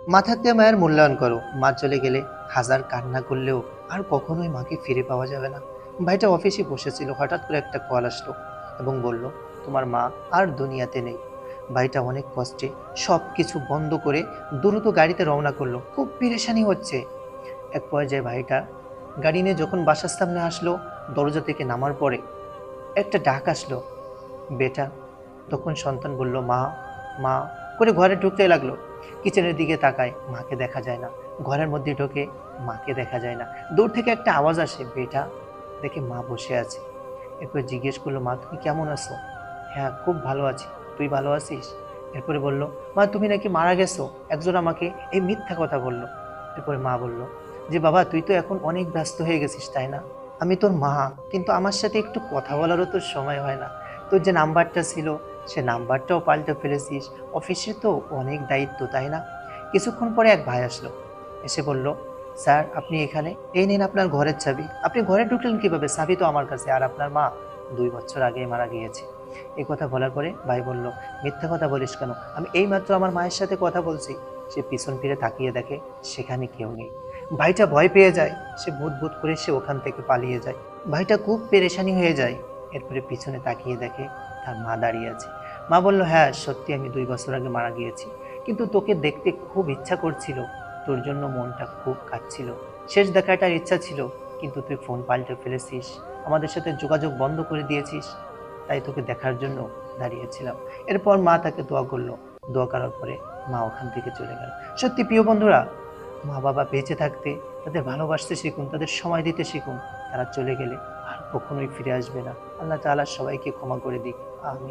মা থাকতে মায়ের মূল্যায়ন করো। মা চলে গেলে হাজার কান্না করলেও আর কখনোই মাকে ফিরে পাওয়া যাবে না। ভাইটা অফিসে বসেছিল, হঠাৎ করে একটা কল আসলো এবং বলল, তোমার মা আর দুনিয়াতে নেই। ভাইটা অনেক কষ্টে সব কিছু বন্ধ করে দ্রুত গাড়িতে রওনা করলো, খুব পেরেশানি হচ্ছে। এক পর্যায়ে ভাইটা গাড়ি নিয়ে যখন বাসার সামনে আসলো, দরজা থেকে নামার পরে একটা ডাক আসলো, বেটা। তখন সন্তান বলল, মা, মা করে ঘরে ঢুকতে লাগলো। কিচেনের দিকে তাকায়, মাকে দেখা যায় না। ঘরের মধ্যে ঢোকে, মাকে দেখা যায় না। দূর থেকে একটা আওয়াজ আসে, বেটা। দেখে মা বসে আছে। এরপর জিজ্ঞেস করলো, মা তুমি কেমন আছো? হ্যাঁ, খুব ভালো আছি। তুই ভালো আছিস? এরপরে বলল, মা তুমি নাকি মারা গেছো। একজন আমাকে এই মিথ্যা কথা বলল। এরপরে মা বলল যে, বাবা তুই তো এখন অনেক ব্যস্ত হয়ে গেছিস তাই না? আমি তোর মা, কিন্তু আমার সাথে একটু কথা বলারও তোর সময় হয় না। তোর যে নাম্বারটা ছিল সে নাম্বারটাও পাল্টে ফেলেছিস। অফিসে তো অনেক দায়িত্ব তাই না? কিছুক্ষণ পরে এক ভাই আসলো, এসে বলল, স্যার আপনি এখানে, এই নিন আপনার ঘরের চাবি। আপনি ঘরে ঢুকলেন কিভাবে? চাবি তো আমার কাছে। আর আপনার মা 2 বছর আগে মারা গিয়েছে। এই কথা বলার পরে ভাই বলল, মিথ্যা কথা বলিস কেন? আমি এইমাত্র আমার মায়ের সাথে কথা বলছি। সে পিছন ফিরে তাকিয়ে দেখে সেখানে কেউ নেই। ভাইটা ভয় পেয়ে যায়। সে ভূত ভূত করে সে ওখান থেকে পালিয়ে যায়। ভাইটা খুব পেরেশানি হয়ে যায়। এরপরে পিছনে তাকিয়ে দেখে তার মা দাঁড়িয়ে আছে। মা বলল, হ্যাঁ সত্যি আমি 2 বছর আগে মারা গিয়েছি, কিন্তু তোকে দেখতে খুব ইচ্ছা করছিল। তোর জন্য মনটা খুব কাঁদছিল। শেষ দেখাটার ইচ্ছা ছিল, কিন্তু তুই ফোন পাল্টে ফেলেছিস, আমাদের সাথে যোগাযোগ বন্ধ করে দিয়েছিস। তাই তোকে দেখার জন্য দাঁড়িয়েছিলাম। এরপর মা তাকে দোয়া করলো। দোয়া করার পরে মা ওখান থেকে চলে গেল। সত্যি প্রিয় বন্ধুরা, মা বাবা বেঁচে থাকতে তাদের ভালোবাসতে শিখুন, তাদের সময় দিতে শিখুন। তারা চলে গেলে আর কখনোই ফিরে আসবে না। আল্লাহ তাআলা সবাইকে ক্ষমা করে দিক। আমিন।